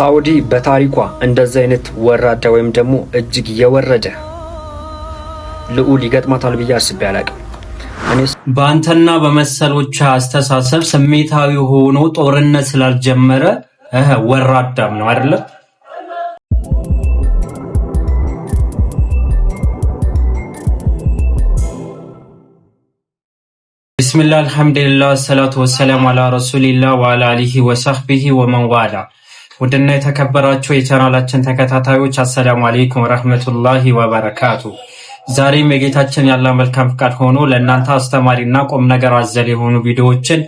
ሳውዲ በታሪኳ እንደዚህ አይነት ወራዳ ወይም ደግሞ እጅግ የወረደ ልዑል ይገጥማታል ብዬ አስቤ አላቅም። በአንተና በመሰሎች አስተሳሰብ ስሜታዊ ሆኖ ጦርነት ስላልጀመረ ወራዳም ነው አይደለ? ቢስሚላህ አልሐምዱሊላህ ሰላቱ ወሰላሙ አላ ረሱሊላህ ወአላ አሊሂ ወሰህቢሂ ወመን ዋላ። ውድና የተከበራችሁ የቻናላችን ተከታታዮች አሰላሙ አለይኩም ወራህመቱላሂ ወበረካቱ። ዛሬም የጌታችን ያለ መልካም ፍቃድ ሆኖ ለእናንተ አስተማሪና ቁም ነገር አዘል የሆኑ ቪዲዮዎችን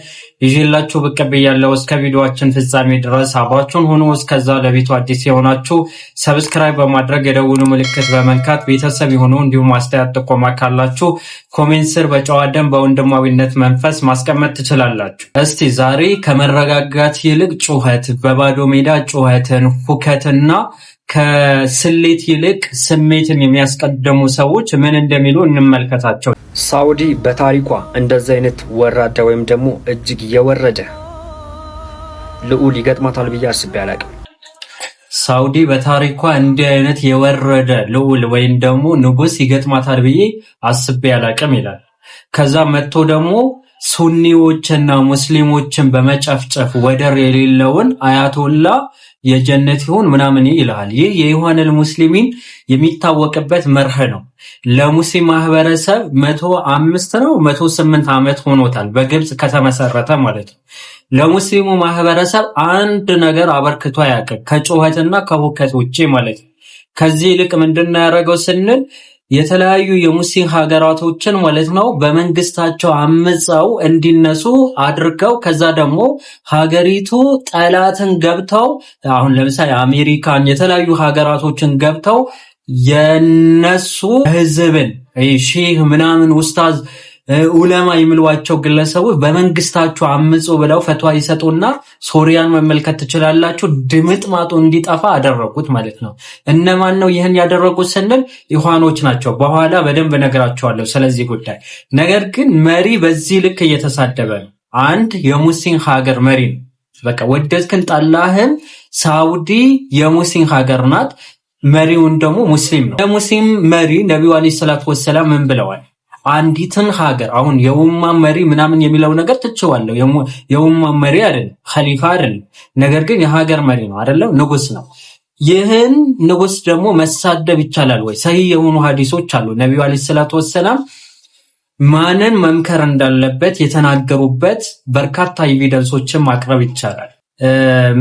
ይዤላችሁ ብቅ ብያለሁ። እስከ ቪዲዮአችን ፍጻሜ ድረስ አብራችሁን ሆኖ እስከዛ ለቤቱ አዲስ የሆናችሁ ሰብስክራይብ በማድረግ የደውሉ ምልክት በመንካት ቤተሰብ የሆኑ እንዲሁም አስተያየት ጥቆማ ካላችሁ ኮሜንት ስር በጨዋ ደም በወንድማዊነት መንፈስ ማስቀመጥ ትችላላችሁ። እስቲ ዛሬ ከመረጋጋት ይልቅ ጩኸት፣ በባዶ ሜዳ ጩኸትን፣ ሁከትና ከስሌት ይልቅ ስሜትን የሚያስቀድሙ ሰዎች ምን እንደሚሉ እንመልከታቸው። ሳውዲ በታሪኳ እንደዚህ አይነት ወራዳ ወይም ደግሞ እጅግ የወረደ ልዑል ይገጥማታል ብዬ አስቤ አላቅም። ሳውዲ በታሪኳ እንዲህ አይነት የወረደ ልዑል ወይም ደግሞ ንጉስ ይገጥማታል ብዬ አስቤ አላቅም ይላል። ከዛ መጥቶ ደግሞ ሱኒዎችና ሙስሊሞችን በመጨፍጨፍ ወደር የሌለውን አያቶላ የጀነት ይሁን ምናምን ይላል። ይህ የኢኽዋኑል ሙስሊሚን የሚታወቅበት መርህ ነው። ለሙስሊም ማህበረሰብ 105 ነው 108 ዓመት ሆኖታል በግብጽ ከተመሰረተ ማለት ነው። ለሙስሊሙ ማህበረሰብ አንድ ነገር አበርክቶ አያውቅም ከጩኸትና ከሁከት ውጪ ማለት ነው። ከዚህ ይልቅ ምንድነው ያደረገው ስንል የተለያዩ የሙስሊም ሀገራቶችን ማለት ነው በመንግስታቸው አምፀው እንዲነሱ አድርገው ከዛ ደግሞ ሀገሪቱ ጠላትን ገብተው አሁን ለምሳሌ አሜሪካን የተለያዩ ሀገራቶችን ገብተው የነሱ ህዝብን ሼህ ምናምን ኡስታዝ ዑለማ የሚሏቸው ግለሰቦች በመንግስታቸው አምጾ ብለው ፈትዋ ይሰጡና ሶሪያን መመልከት ትችላላችሁ ድምጥማጡ እንዲጠፋ አደረጉት ማለት ነው። እነማን ነው ይህን ያደረጉት ስንል ኢኽዋኖች ናቸው። በኋላ በደንብ እነግራቸዋለሁ ስለዚህ ጉዳይ። ነገር ግን መሪ በዚህ ልክ እየተሳደበ ነው። አንድ የሙስሊም ሀገር መሪ ነው። በቃ ወደድክን ጠላህን ሳውዲ የሙስሊም ሀገር ናት። መሪውን ደግሞ ሙስሊም ነው። የሙስሊም መሪ ነብዩ አለይሂ ሰላቱ ወሰላም ምን ብለዋል? አንዲትን ሀገር አሁን የኡማ መሪ ምናምን የሚለው ነገር ትችዋለሁ። የኡማ መሪ አይደል ኸሊፋ አይደል፣ ነገር ግን የሀገር መሪ ነው አይደለም፣ ንጉስ ነው። ይህን ንጉስ ደግሞ መሳደብ ይቻላል ወይ? ሰሂህ የሆኑ ሐዲሶች አሉ። ነብዩ አለይሂ ሰላቱ ወሰላም ማንን መምከር እንዳለበት የተናገሩበት በርካታ ኤቪደንሶችን ማቅረብ ይቻላል።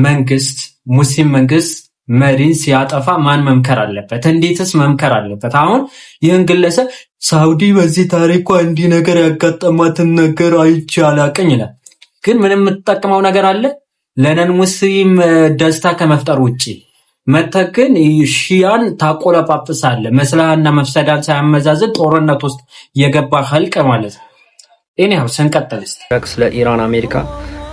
መንግስት ሙስሊም መንግስት መሪን ሲያጠፋ ማን መምከር አለበት? እንዴትስ መምከር አለበት? አሁን ይህን ግለሰብ ሳውዲ በዚህ ታሪኳ እንዲህ ነገር ያጋጠማትን ነገር አይቼ አላቅም ይላል። ግን ምንም የምትጠቅመው ነገር አለ? ለነን ሙስሊም ደስታ ከመፍጠር ውጪ መተክን ሺያን ታቆለጳጵሳለ። መስላህና መፍሰዳን ሳያመዛዝን ጦርነት ውስጥ የገባ ኸልቅ ማለት ነው። እኔው ስንቀጥልስ ስለ ኢራን አሜሪካ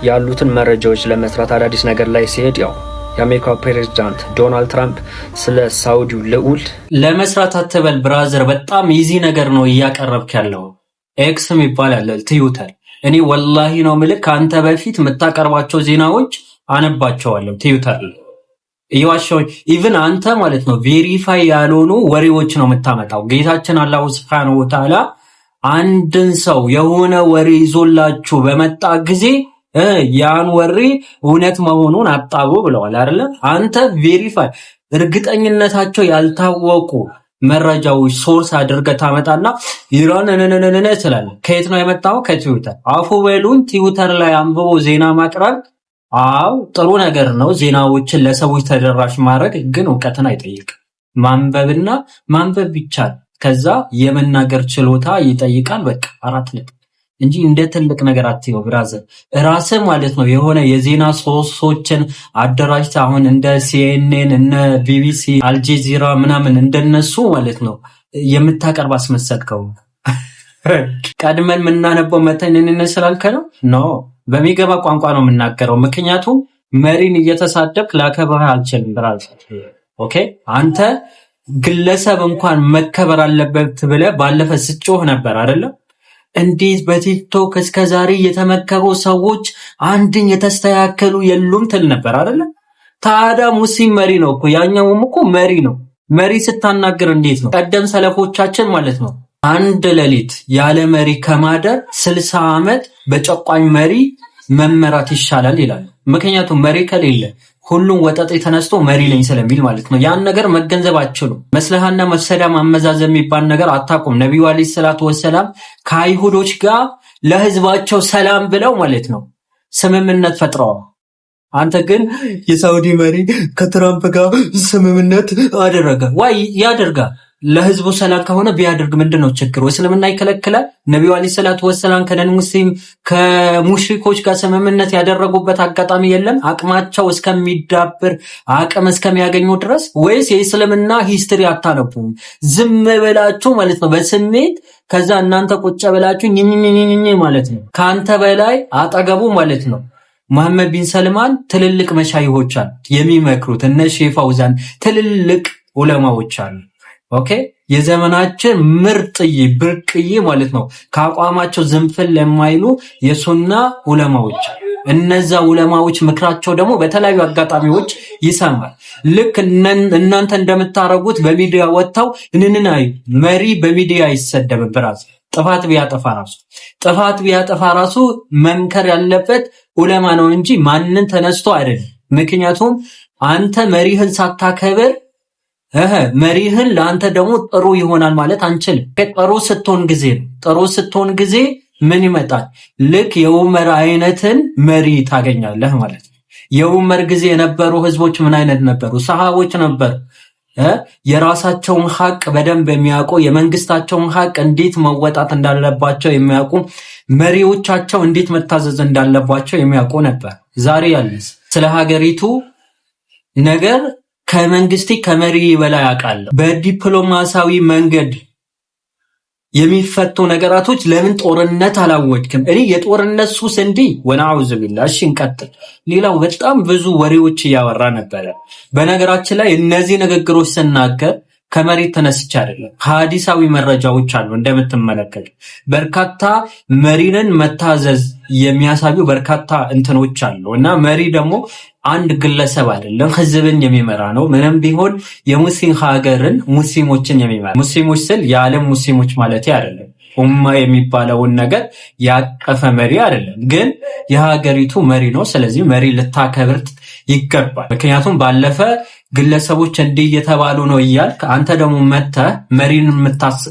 ያሉትን መረጃዎች ለመስራት አዳዲስ ነገር ላይ ሲሄድ ያው የአሜሪካው ፕሬዝዳንት ዶናልድ ትራምፕ ስለ ሳውዲው ልዑል ለመስራት አትበል ብራዘር፣ በጣም ኢዚ ነገር ነው እያቀረብክ ያለው። ኤክስም ይባላል ትዊተር። እኔ ወላሂ ነው ምልክ አንተ በፊት የምታቀርባቸው ዜናዎች አነባቸዋለሁ ትዊተር ላይ ይዋሻው። ኢቭን አንተ ማለት ነው ቬሪፋይ ያልሆኑ ወሬዎች ነው የምታመጣው። ጌታችን አላሁ ሱብሓነሁ ወተዓላ አንድን ሰው የሆነ ወሬ ይዞላችሁ በመጣ ጊዜ ያን ወሬ እውነት መሆኑን አጣሩ ብለዋል አይደለ? አንተ ቬሪፋይ እርግጠኝነታቸው ያልታወቁ መረጃዎች ሶርስ አድርገህ ታመጣና ኢራን ነነነነ ትላለህ። ከየት ነው የመጣው? ከትዊተር። አፉ በሉን ትዊተር ላይ አንብቦ ዜና ማቅረብ አው ጥሩ ነገር ነው። ዜናዎችን ለሰዎች ተደራሽ ማድረግ ግን እውቀትን አይጠይቅም። ማንበብና ማንበብ ይቻላል። ከዛ የመናገር ችሎታ ይጠይቃል። በቃ 4 ነጥብ እንጂ እንደ ትልቅ ነገር አትየው ብራዘር። ራስህ ማለት ነው የሆነ የዜና ሶርሶችን አደራጅተህ አሁን እንደ ሲኤንኤን እነ ቢቢሲ አልጀዚራ ምናምን እንደነሱ ማለት ነው የምታቀርብ አስመሰልከው። ቀድመን የምናነበው መተን እንስላልከ ነው በሚገባ ቋንቋ ነው የምናገረው። ምክንያቱም መሪን እየተሳደብክ ላከብርህ አልችልም ብራዘር። ኦኬ አንተ ግለሰብ እንኳን መከበር አለበት ብለህ ባለፈ ስጮህ ነበር አይደለ? እንዴት በቲክቶክ እስከዛሬ የተመከሩ ሰዎች አንድን የተስተካከሉ የሉም ትል ነበር አይደለ? ታዲያ ሙስሊም መሪ ነው እኮ ያኛውም እኮ መሪ ነው። መሪ ስታናገር እንዴት ነው? ቀደም ሰለፎቻችን ማለት ነው አንድ ሌሊት ያለ መሪ ከማደር 60 ዓመት በጨቋኝ መሪ መመራት ይሻላል ይላሉ። ምክንያቱም መሪ ከሌለ ሁሉም ወጠጤ ተነስቶ መሪ ነኝ ስለሚል ማለት ነው። ያን ነገር መገንዘብ አትችሉም። መስለሃና መፍሰዳ ማመዛዘን የሚባል ነገር አታውቁም። ነቢዩ አለይሂ ሰላቱ ወሰላም ከአይሁዶች ጋር ለህዝባቸው ሰላም ብለው ማለት ነው ስምምነት ፈጥረዋል። አንተ ግን የሳውዲ መሪ ከትራምፕ ጋር ስምምነት አደረገ ወይ? ያደርጋል። ለህዝቡ ሰላም ከሆነ ቢያደርግ ምንድነው ችግሩ? እስልምና ይከለክላል? ነብዩ አለይሂ ሰላቱ ወሰላም ከነን ሙስሊም ከሙሽሪኮች ጋር ስምምነት ያደረጉበት አጋጣሚ የለም? አቅማቸው እስከሚዳብር አቅም እስከሚያገኙ ድረስ? ወይስ የእስልምና ሂስትሪ አታነቡም? ዝም ብላችሁ ማለት ነው በስሜት ከዛ እናንተ ቁጭ ብላችሁ ኝኝኝኝ ማለት ነው። ካንተ በላይ አጠገቡ ማለት ነው መሐመድ ቢን ሰልማን ትልልቅ መሻይሆች አሉ የሚመክሩት፣ እነ ሼህ ፈውዛን ትልልቅ ዑለማዎች አሉ። ኦኬ የዘመናችን ምርጥዬ ብርቅዬ ማለት ነው ከአቋማቸው ዝንፍል የማይሉ የሱና ዑለማዎች። እነዛ ዑለማዎች ምክራቸው ደግሞ በተለያዩ አጋጣሚዎች ይሰማል። ልክ እናንተ እንደምታረጉት በሚዲያ ወጥተው እንንናይ መሪ በሚዲያ አይሰደብም። ብራዝ ጥፋት ቢያጠፋ ራሱ መምከር ያለበት ዑለማ ነው እንጂ ማንን ተነስቶ አይደለም። ምክንያቱም አንተ መሪህን ሳታከብር መሪህን ለአንተ ደግሞ ጥሩ ይሆናል ማለት አንችልም። ጥሩ ስትሆን ጊዜ ምን ይመጣል? ልክ የዑመር አይነትን መሪ ታገኛለህ ማለት ነው። የዑመር ጊዜ የነበሩ ህዝቦች ምን አይነት ነበሩ? ሰሃቦች ነበሩ። የራሳቸውን ሐቅ በደንብ የሚያውቁ፣ የመንግስታቸውን ሐቅ እንዴት መወጣት እንዳለባቸው የሚያውቁ፣ መሪዎቻቸው እንዴት መታዘዝ እንዳለባቸው የሚያውቁ ነበር። ዛሬ ያለስ ስለ ሀገሪቱ ነገር ከመንግስቴ ከመሪ በላይ አውቃለሁ። በዲፕሎማሲያዊ መንገድ የሚፈቱ ነገራቶች ለምን ጦርነት አላወጅክም? እኔ የጦርነት ሱስ እንዲህ ወናውዝ ቢላ። እሺ እንቀጥል። ሌላው በጣም ብዙ ወሬዎች እያወራ ነበረ። በነገራችን ላይ እነዚህ ንግግሮች ስናገር ከመሬት ተነስቼ አይደለም። ሐዲሳዊ መረጃዎች አሉ እንደምትመለከቱ። በርካታ መሪንን መታዘዝ የሚያሳዩ በርካታ እንትኖች አሉ እና መሪ ደግሞ አንድ ግለሰብ አይደለም ህዝብን የሚመራ ነው። ምንም ቢሆን የሙስሊም ሀገርን ሙስሊሞችን የሚመራ ሙስሊሞች ስል የዓለም ሙስሊሞች ማለት አይደለም። ኡማ የሚባለውን ነገር ያቀፈ መሪ አይደለም፣ ግን የሀገሪቱ መሪ ነው። ስለዚህ መሪ ልታከብር ይገባል። ምክንያቱም ባለፈ ግለሰቦች እንዲህ እየተባሉ ነው እያልክ አንተ ደግሞ መተህ መሪን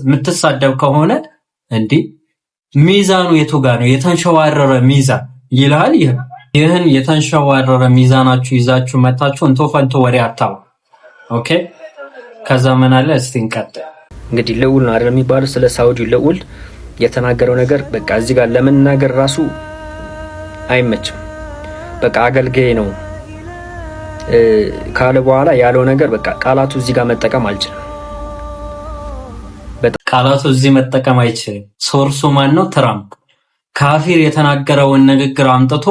የምትሳደብ ከሆነ እንዲህ ሚዛኑ የቱ ጋር ነው? የተንሸዋረረ ሚዛን ይላል። ይህን የተንሸዋረረ ሚዛናችሁ ይዛችሁ መታችሁ እንቶ ፈንቶ ወሬ አታው። ኦኬ ከዛ ምን አለ እስቲ እንቀጥል። እንግዲህ ልዑል ነው አይደል የሚባለው? ስለ ሳውዲ ልዑል የተናገረው ነገር በቃ እዚህ ጋር ለመናገር ራሱ አይመችም። በቃ አገልጋይ ነው ካለ በኋላ ያለው ነገር በቃ ቃላቱ እዚህ ጋር መጠቀም አልችልም። ቃላቱ እዚህ መጠቀም አይችልም። ሶርሱ ማን ነው? ትራምፕ ካፊር የተናገረውን ንግግር አምጥቶ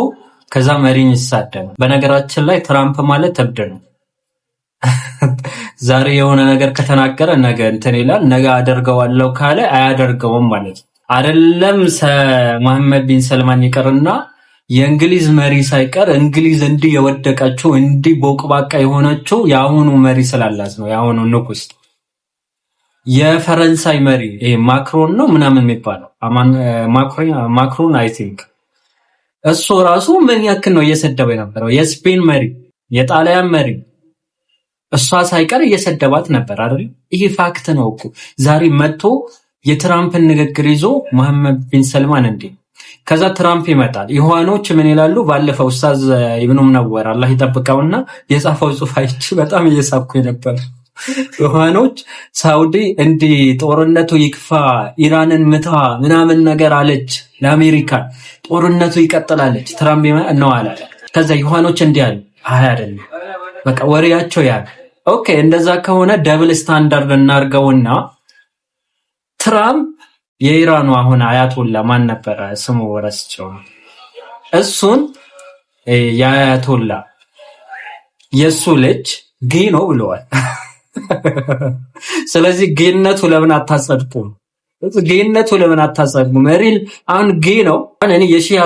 ከዛ መሪን ይሳደብ። በነገራችን ላይ ትራምፕ ማለት እብድ ነው። ዛሬ የሆነ ነገር ከተናገረ ነገ እንትን ይላል። ነገ አደርገዋለሁ ካለ አያደርገውም ማለት አይደለም። መሐመድ ቢን ሰልማን ይቀርና የእንግሊዝ መሪ ሳይቀር እንግሊዝ እንዲህ የወደቀችው እንዲህ ቦቅባቃ የሆነችው የአሁኑ መሪ ስላላት ነው። የአሁኑ ንጉስ የፈረንሳይ መሪ ማክሮን ነው ምናምን የሚባለው ማክሮን አይ ቲንክ እሱ ራሱ ምን ያክል ነው እየሰደበ የነበረው? የስፔን መሪ፣ የጣሊያን መሪ እሷ ሳይቀር እየሰደባት ነበር አይደል? ይሄ ፋክት ነው እኮ። ዛሬ መጥቶ የትራምፕን ንግግር ይዞ መሐመድ ቢን ሰልማን እንዴ ከዛ ትራምፕ ይመጣል። ኢኽዋኖች ምን ይላሉ? ባለፈው ኡስታዝ ኢብኑ ሙነወር አላህ ይጠብቀውና የጻፈው ጽሑፍ አይቼ በጣም እየሳብኩ ነበር። ኢኽዋኖች ሳውዲ እንዲ ጦርነቱ ይክፋ ኢራንን ምታ ምናምን ነገር አለች ለአሜሪካ፣ ጦርነቱ ይቀጥላለች ትራምፕ ነው አለ። ከዛ ኢኽዋኖች እንዲ አሉ፣ አይ አይደለም በቃ ወሬያቸው ያ ኦኬ። እንደዛ ከሆነ ደብል ስታንዳርድ እናርገውና ትራምፕ የኢራኑ አሁን አያቶላ ማን ነበረ ስሙ ወረስቸው፣ እሱን የአያቶላ የሱ ልጅ ጌ ነው ብለዋል። ስለዚህ ጌነቱ ለምን አታጸድቁም? ጌነቱ ለምን አታጸድቁም? መሪል አሁን ጌ ነው። እኔ የሺዓ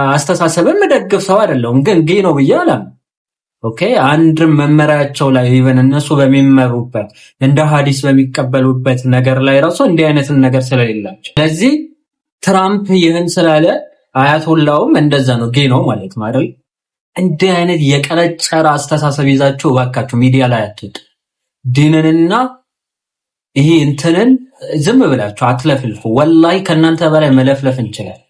አስተሳሰብን መደግፍ ሰው አይደለሁም፣ ግን ጌ ነው ብዬ አላም። ኦኬ አንድ መመሪያቸው ላይ ኢቨን እነሱ በሚመሩበት እንደ ሐዲስ በሚቀበሉበት ነገር ላይ ራሱ እንዲህ አይነት ነገር ስለሌላቸው ስለዚህ ትራምፕ ይህን ስላለ አያቶላውም እንደዛ ነው ጌ ነው ማለት ነው አይደል? እንዲህ አይነት የቀረጨረ አስተሳሰብ ይዛችሁ እባካችሁ ሚዲያ ላይ አትወጡ። ዲንንና ይሄ እንትንን ዝም ብላችሁ አትለፍልፉ። ወላሂ ከናንተ በላይ መለፍለፍ እንችላለን።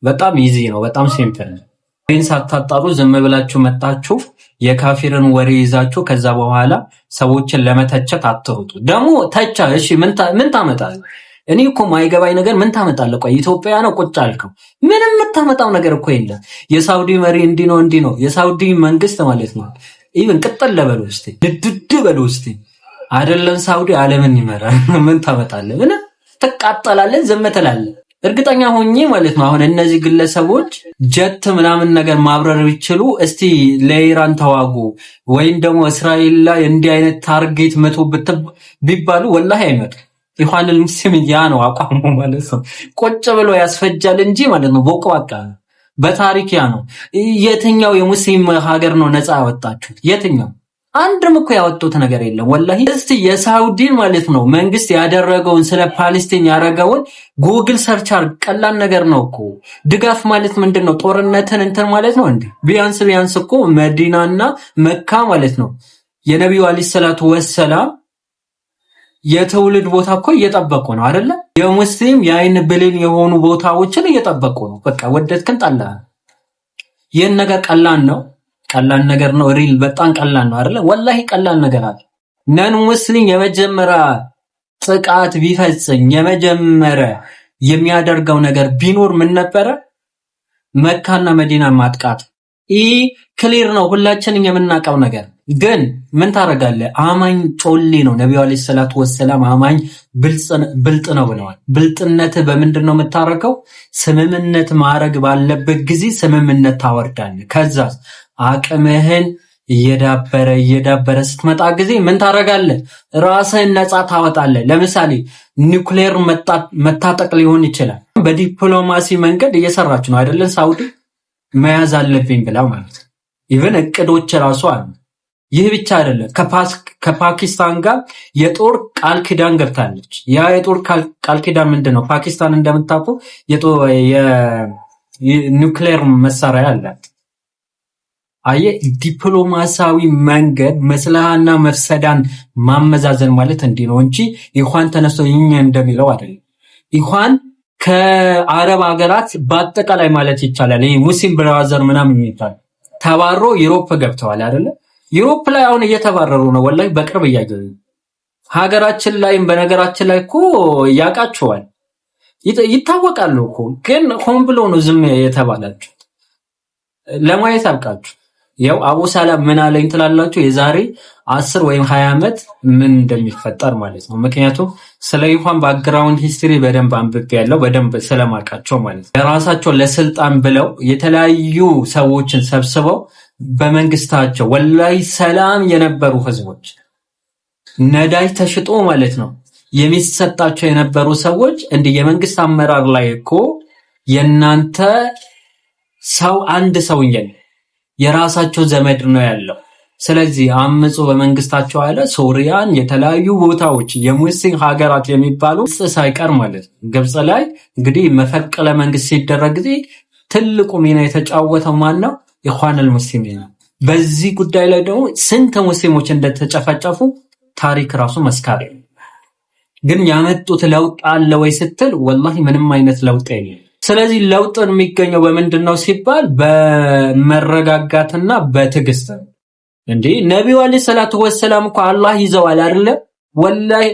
በጣም ኢዚ ነው፣ በጣም ሲምፕል ነው። ይህን ሳታጣሩ ዝም ብላችሁ መጣችሁ የካፊርን ወሬ ይዛችሁ ከዛ በኋላ ሰዎችን ለመተቸት አትሩጡ። ደግሞ ተቻ እሺ ምን ታመጣለህ? እኔ እኮ ማይገባኝ ነገር ምን ታመጣለህ? ቆይ ኢትዮጵያ ነው ቁጭ አልከው፣ ምንም የምታመጣው ነገር እኮ የለም። የሳውዲ መሪ እንዲህ ነው፣ የሳውዲ መንግስት ማለት ነው። ኢቭን ቅጠል ለበሉ እስቲ ድድድ በሉ እስቲ አይደለም ሳውዲ ዓለምን ይመራል። ምን ታመጣለህ? ምን ትቃጠላለህ? ዝም ትላለህ? እርግጠኛ ሆኜ ማለት ነው አሁን እነዚህ ግለሰቦች ጀት ምናምን ነገር ማብረር ቢችሉ እስቲ ለኢራን ተዋጉ ወይም ደግሞ እስራኤል ላይ እንዲህ አይነት ታርጌት መቶ ቢባሉ ወላሂ አይመጡ። ኢኽዋኑል ሙስሊሚን ያ ነው አቋሙ ማለት ነው። ቁጭ ብሎ ያስፈጃል እንጂ ማለት ነው ቦቅባቃ በታሪክ ያ ነው። የትኛው የሙስሊም ሀገር ነው ነፃ ያወጣችሁት? የትኛው? አንድም እኮ ያወጡት ነገር የለም ወላሂ። እስቲ የሳውዲን ማለት ነው መንግስት ያደረገውን ስለ ፓለስቲን ያደረገውን ጉግል ሰርች አድርግ። ቀላል ነገር ነው እኮ። ድጋፍ ማለት ምንድነው? ጦርነትን እንትን ማለት ነው እንዴ? ቢያንስ እኮ መዲናና መካ ማለት ነው የነቢዩ አለይሂ ሰላቱ ወሰላም የትውልድ ቦታ እኮ እየጠበቁ ነው አይደለ? የሙስሊም የአይን ብሌን የሆኑ ቦታዎችን እየጠበቁ ነው። በቃ ወደድክን ጠላ ይህን ነገር ቀላል ነገር ነው። ሪል በጣም ቀላል ነው አይደለ? ወላሂ ቀላል ነገር አለ። ነን ሙስሊም የመጀመሪያ ጥቃት ቢፈጽም የመጀመሪያ የሚያደርገው ነገር ቢኖር ምን ነበረ? መካና መዲና ማጥቃት። ይህ ክሊር ነው፣ ሁላችንም የምናውቀው ነገር። ግን ምን ታረጋለህ? አማኝ ጮሌ ነው። ነብዩ አለይሂ ሰላቱ ወሰላም አማኝ ብልጥ ነው ብለዋል። ብልጥነት በምንድን ነው የምታረገው? ስምምነት ማድረግ ባለበት ጊዜ ስምምነት ታወርዳለህ። ከዛ አቅምህን እየዳበረ ስትመጣ ጊዜ ምን ታረጋለህ? ራስህን ነፃ ታወጣለህ። ለምሳሌ ኒውክሌር መታጠቅ ሊሆን ይችላል። በዲፕሎማሲ መንገድ እየሰራች ነው አይደለም? ሳውዲ መያዝ አለብኝ ብላ ማለት ነው። ኢቭን እቅዶች ራሱ አሉ። ይህ ብቻ አይደለም። ከፓኪስታን ጋር የጦር ቃል ኪዳን ገብታለች። ያ የጦር ቃል ኪዳን ምንድነው? ፓኪስታን እንደምታውቁ የኒውክሌር መሳሪያ አላት። አየ ዲፕሎማሲያዊ መንገድ መስለሃና መፍሰዳን ማመዛዘን ማለት እንዲህ ነው እንጂ ኢኽዋን ተነስቶ ይኛ እንደሚለው አይደለም። ኢኽዋን ከአረብ ሀገራት በአጠቃላይ ማለት ይቻላል ይሄ ሙስሊም ብራዘር ምናምን የሚባል ተባሮ ዩሮፕ ገብተዋል አይደለ? ዩሮፕ ላይ አሁን እየተባረሩ ነው። ወላሂ በቅርብ እያገኙ ሀገራችን ላይም በነገራችን ላይ እኮ ያቃቸዋል፣ ይታወቃሉ እኮ። ግን ሆን ብሎ ነው ዝም የተባላችሁ። ለማየት አልቃችሁ ያው አቡ ሰላም ምን አለኝ ትላላችሁ? የዛሬ 10 ወይም 20 ዓመት ምን እንደሚፈጠር ማለት ነው። ምክንያቱም ስለ ኢኽዋን ባክግራውንድ ሂስትሪ በደንብ አንብቤያለሁ፣ በደንብ ስለማውቃቸው ማለት ነው። ለራሳቸው ለስልጣን ብለው የተለያዩ ሰዎችን ሰብስበው በመንግስታቸው ወላሂ ሰላም የነበሩ ህዝቦች ነዳጅ ተሽጦ ማለት ነው የሚሰጣቸው የነበሩ ሰዎች እንዲህ የመንግስት አመራር ላይ እኮ የናንተ ሰው አንድ ሰው የራሳቸው ዘመድ ነው ያለው። ስለዚህ አምፁ በመንግስታቸው አለ። ሶሪያን የተለያዩ ቦታዎች የሙስሊም ሀገራት የሚባሉ ግብጽ ሳይቀር ማለት ነው። ግብጽ ላይ እንግዲህ መፈቅለ መንግስት ሲደረግ ጊዜ ትልቁ ሚና የተጫወተው ማን ነው? ኢኽዋኑል ሙስሊሚን ነው። በዚህ ጉዳይ ላይ ደግሞ ስንት ሙስሊሞች እንደተጨፈጨፉ ታሪክ ራሱ መስካሪ ነው። ግን ያመጡት ለውጥ አለ ወይ ስትል ወላሂ ምንም አይነት ለውጥ የለም። ስለዚህ ለውጥን የሚገኘው በምንድነው ሲባል በመረጋጋትና በትዕግስት ነው። እንዴ ነብዩ አለይሂ ሰላቱ ወሰላም እኮ አላህ ይዘዋል አይደለ? ወላሂ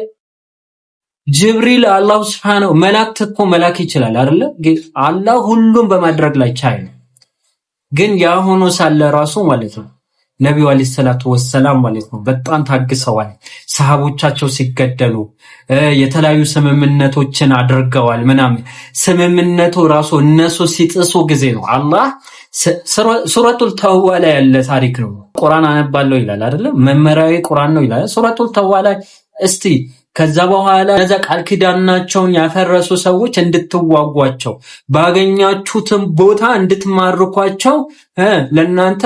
ጅብሪል አላህ Subhanahu መላእክት እኮ መላክ ይችላል አይደለ? አላህ ሁሉም በማድረግ ላይ ቻይ ነው። ግን ያሆኑ ሳለ ራሱ ማለት ነው ነብዩ አለይሂ ሰላቱ ወሰላም ማለት ነው በጣም ታግሰዋል። ሰሃቦቻቸው ሲገደሉ የተለያዩ ስምምነቶችን አድርገዋል ምናምን። ስምምነቱ ራሱ እነሱ ሲጥሱ ጊዜ ነው አላህ ሱረቱል ተውባ ላይ ያለ ታሪክ ነው። ቁርአን አነባለሁ ይላል አይደል? መመሪያዊ ቁርአን ነው ይላል ሱረቱል ተውባ ላይ። እስቲ ከዛ በኋላ እነዛ ቃል ኪዳናቸውን ያፈረሱ ሰዎች እንድትዋጓቸው ባገኛችሁትም ቦታ እንድትማርኳቸው ለናንተ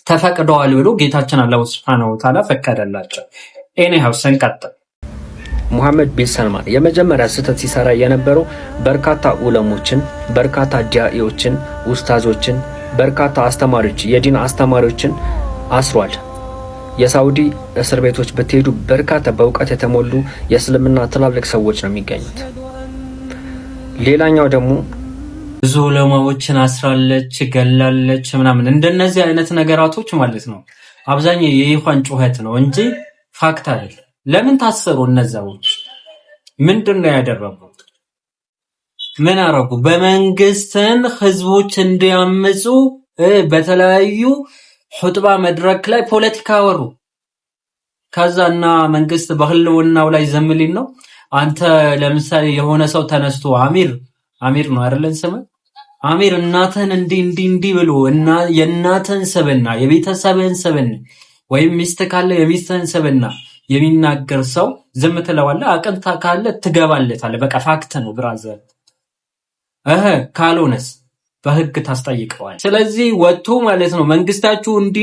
ተፈቅደዋል ብሎ ጌታችን አላህ ሱብሓነሁ ወተዓላ ፈቀደላቸው። ኤኒሃው ሰንቀጥል ሙሐመድ ቢን ሰልማን የመጀመሪያ ስህተት ሲሰራ የነበረው በርካታ ዑለሞችን፣ በርካታ ዳኢዎችን፣ ኡስታዞችን፣ በርካታ አስተማሪዎች፣ የዲን አስተማሪዎችን አስሯል። የሳውዲ እስር ቤቶች ብትሄዱ በርካታ በእውቀት የተሞሉ የእስልምና ትላልቅ ሰዎች ነው የሚገኙት። ሌላኛው ደግሞ ብዙ ዑለማዎችን አስራለች፣ ገላለች ምናምን እንደነዚህ አይነት ነገራቶች ማለት ነው። አብዛኛው የይፋን ጩኸት ነው እንጂ ፋክት አይደለም። ለምን ታሰሩ? እነዛዎች ምንድነው ያደረጉት? ምን አረጉ? በመንግስትን ህዝቦች እንዲያመጹ በተለያዩ ኹጥባ መድረክ ላይ ፖለቲካ ወሩ። ከዛና መንግስት በህልውናው ላይ ዘምሊን ነው። አንተ ለምሳሌ የሆነ ሰው ተነስቶ አሚር ነው አይደለን ስም አሚር እናተን እንዲ ብሎ እና የእናተን ሰበና የቤተሰብህን ሰበና ወይም ሚስት ካለ የሚስትህን ሰበና የሚናገር ሰው ዝም ትለዋለህ? አቅንታ ካለ ትገባለታለህ። በቃ ፋክት ነው ብራዘር። ካልሆነስ በህግ ታስጠይቀዋል። ስለዚህ ወጥቶ ማለት ነው መንግስታችሁ እንዲ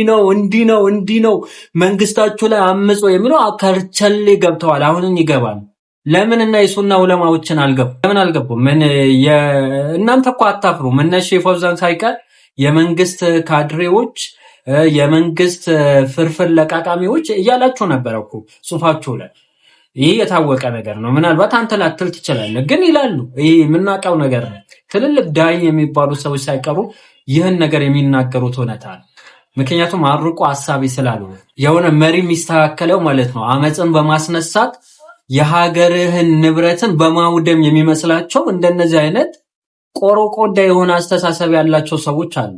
ነው መንግስታችሁ ላይ አምጾ የሚለው አከርቸሌ ገብተዋል። አሁንም ይገባል። ለምን እና የሱና ዑለማዎችን ለምን አልገቡ? ምን እናንተ እኮ አታፍሩም? እነ ሼህ ፈውዛን ሳይቀር የመንግስት ካድሬዎች የመንግስት ፍርፍር ለቃቃሚዎች እያላችሁ ነበር እኮ ጽሁፋችሁ ላይ። ይሄ የታወቀ ነገር ነው። ምናልባት አንተ ላትል ትችላለህ፣ ግን ይላሉ። ይሄ የምናውቀው ነገር ነው። ትልልቅ ዳይ የሚባሉ ሰዎች ሳይቀሩ ይህን ነገር የሚናገሩት እውነታ ነው። ምክንያቱም አርቆ ሐሳቢ ስላሉ የሆነ መሪ የሚስተካከለው ማለት ነው አመጽን በማስነሳት የሀገርህን ንብረትን በማውደም የሚመስላቸው እንደነዚህ አይነት ቆሮቆዳ የሆነ አስተሳሰብ ያላቸው ሰዎች አሉ።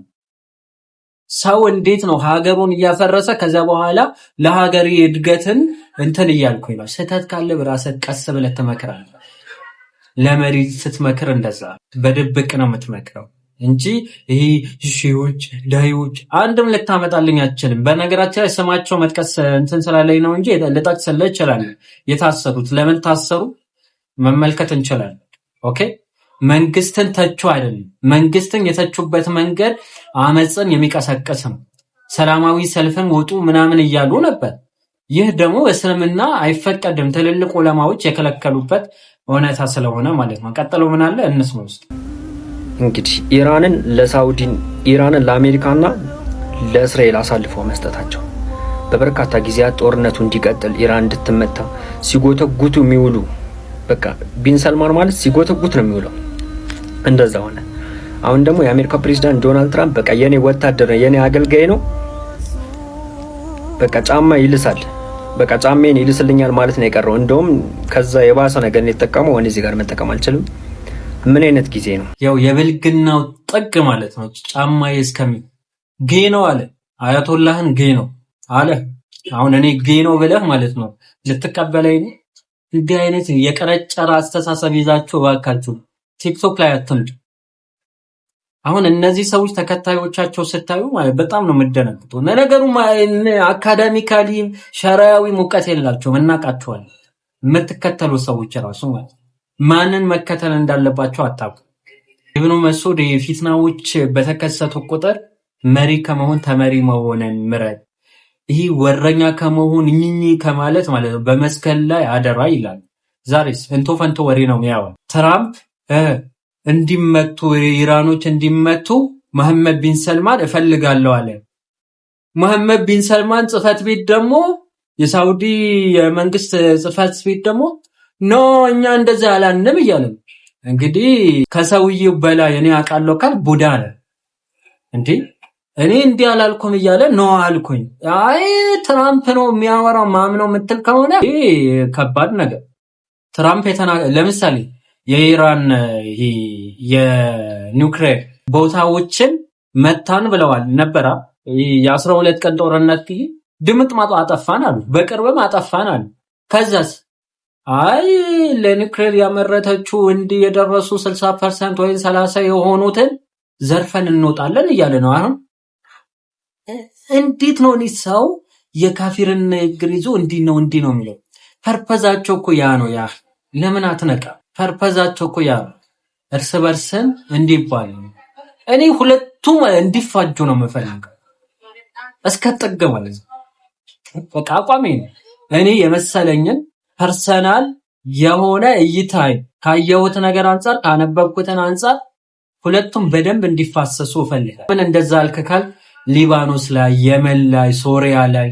ሰው እንዴት ነው ሀገሩን እያፈረሰ ከዛ በኋላ ለሀገር እድገትን እንትን እያልኩኝ ነው። ስህተት ካለ በራስህ ቀስ ብለህ ትመክራለህ። ለመሪ ስትመክር እንደዛ በድብቅ ነው የምትመክረው እንጂ ይሄ ሺዎች ዳዮች አንድም ልታመጣልኝ አትችልም። በነገራችን ላይ ስማቸው መጥቀስ እንትን ስላለኝ ነው እንጂ ልጠቅስልህ እችላለሁ። የታሰሩት ለምን ታሰሩ መመልከት እንችላለን። ኦኬ መንግስትን ተቹ አይደለም። መንግስትን የተቹበት መንገድ አመጽን የሚቀሰቅስ ነው። ሰላማዊ ሰልፍን ወጡ ምናምን እያሉ ነበር። ይህ ደግሞ በእስልምና አይፈቀድም። ትልልቅ ዑለማዎች የከለከሉበት እውነታ ስለሆነ ማለት ነው። ቀጥለው ምን አለ እንስማ ውስጥ እንግዲህ ኢራንን ለአሜሪካና ለእስራኤል አሳልፈው መስጠታቸው በበርካታ ጊዜያት ጦርነቱ እንዲቀጥል ኢራን እንድትመታ ሲጎተጉቱ የሚውሉ በቃ ቢን ሰልማን ማለት ሲጎተጉት ነው የሚውለው። እንደዛ ሆነ። አሁን ደግሞ የአሜሪካ ፕሬዝዳንት ዶናልድ ትራምፕ በቃ የኔ ወታደር ነው የኔ አገልጋይ ነው በቃ ጫማ ይልሳል በቃ ጫሜን ይልስልኛል ማለት ነው የቀረው። እንደውም ከዛ የባሰ ነገር ነው የተጠቀመው። እኔ እዚህ ጋር መጠቀም አልችልም። ምን አይነት ጊዜ ነው? ያው የብልግናው ጥግ ማለት ነው። ጫማ እስከሚ ጌ ነው አለ አያቶላህን ጌ ነው አለ። አሁን እኔ ጌ ነው ብለህ ማለት ነው ልትቀበለኝ ነው? እንዲህ አይነት የቀረጨራ አስተሳሰብ ይዛችሁ ባካችሁ ቲክቶክ ላይ አትምጡ። አሁን እነዚህ ሰዎች ተከታዮቻቸው ስታዩ ማለት በጣም ነው የምደነግጡ። ነገሩ አካዳሚካሊ ሸራያዊ ሙቀት የላቸውም። እናውቃቸዋለን። የምትከተሉ ሰዎች ራሱ ማለት ማንን መከተል እንዳለባቸው አታውቁ። ኢብኑ መስዑድ ፊትናዎች በተከሰቱ ቁጥር መሪ ከመሆን ተመሪ መሆንን ምረጥ፣ ይህ ወረኛ ከመሆን እኝኝ ከማለት ማለት ነው በመስከል ላይ አደራ ይላል። ዛሬስ እንቶ ፈንቶ ወሬ ነው የሚያወራው። ትራምፕ እንዲመቱ ኢራኖች እንዲመቱ መሐመድ ቢን ሰልማን እፈልጋለሁ አለ። መሐመድ ቢን ሰልማን ጽፈት ቤት ደግሞ የሳውዲ የመንግስት ጽፈት ቤት ደግሞ ኖ እኛ እንደዛ አላልንም እያለ እንግዲህ ከሰውዬው በላይ እኔ አውቃለሁ ካል ቡዳ አለ እንዴ እኔ እንዲህ አላልኩም እያለ ነው አልኩኝ። አይ ትራምፕ ነው የሚያወራው ማምነው የምትል ከሆነ ይሄ ከባድ ነገር። ትራምፕ ለምሳሌ የኢራን የኒውክሌር ቦታዎችን መታን ብለዋል ነበራ። የ12 ቀን ጦርነት ድምጥማጡ አጠፋን አሉ። በቅርብም አጠፋን አሉ። ከዛስ አይ ለኒውክሌር ያመረተችው እንዲህ የደረሱ 60% ወይ 30 የሆኑትን ዘርፈን እንወጣለን እያለ ነው። አሁን እንዴት ነው ሰው የካፊርን ንግግር ይዞ እንዲህ ነው የሚለው? ፐርፐዛቸው እኮ ያ ነው። ያ ለምን አትነቃ? ፐርፐዛቸው እኮ ያ ነው። እርስ በርስን እንዲባል እኔ ሁለቱም እንዲፋጁ ነው የምፈልገው። እስከ ጥግ ማለት ነው። በቃ አቋሜ ነው። እኔ የመሰለኝን ፐርሰናል የሆነ እይታይ ካየሁት ነገር አንፃር ካነበብኩትን አንፃር ሁለቱም በደንብ እንዲፋሰሱ እፈልጋለሁ። ምን እንደዛ አልከካል ሊባኖስ ላይ፣ የመን ላይ፣ ሶሪያ ላይ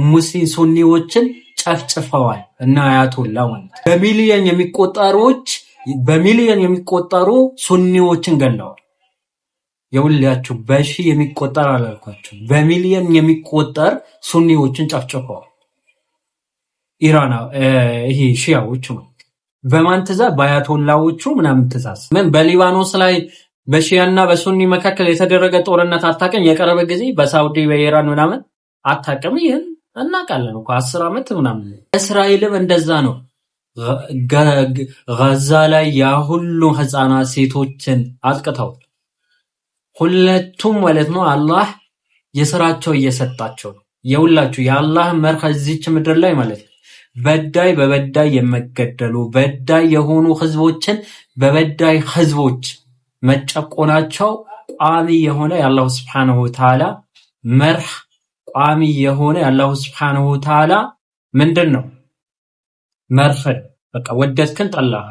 ሙስሊም ሱኒዎችን ጨፍጭፈዋል እና አያቶላ ማለት በሚሊዮን የሚቆጠሩ ሱኒዎችን ገለዋል። የውላችሁ በሺ የሚቆጠር አላልኳችሁ፣ በሚሊዮን የሚቆጠር ሱኒዎችን ጨፍጭፈዋል። ኢራና ይሄ ሺያዎቹ ነው። በማን ትእዛዝ? በአያቶላዎቹ ምናምን ትእዛዝ። ምን በሊባኖስ ላይ በሺያና በሱኒ መካከል የተደረገ ጦርነት አታውቅም? የቀረበ ጊዜ በሳውዲ በኢራን ምናምን አታውቅም? ይህን እናውቃለን እኮ 10 ዓመት ምናምን። እስራኤልም እንደዛ ነው። ጋዛ ላይ ያ ሁሉ ህፃናት ሴቶችን አጥቅተው ሁለቱም ማለት ነው አላህ የሥራቸው እየሰጣቸው ነው። የሁላችሁ የአላህ መርህ እዚች ምድር ላይ ማለት ነው በዳይ በበዳይ የመገደሉ በዳይ የሆኑ ህዝቦችን በበዳይ ህዝቦች መጨቆናቸው ቋሚ የሆነ የአላሁ ስብሓነሁ ወተዓላ መርህ ቋሚ የሆነ የአላሁ ስብሓነሁ ወተዓላ ምንድን ነው መርህ። በቃ ወደድክን ጠላህ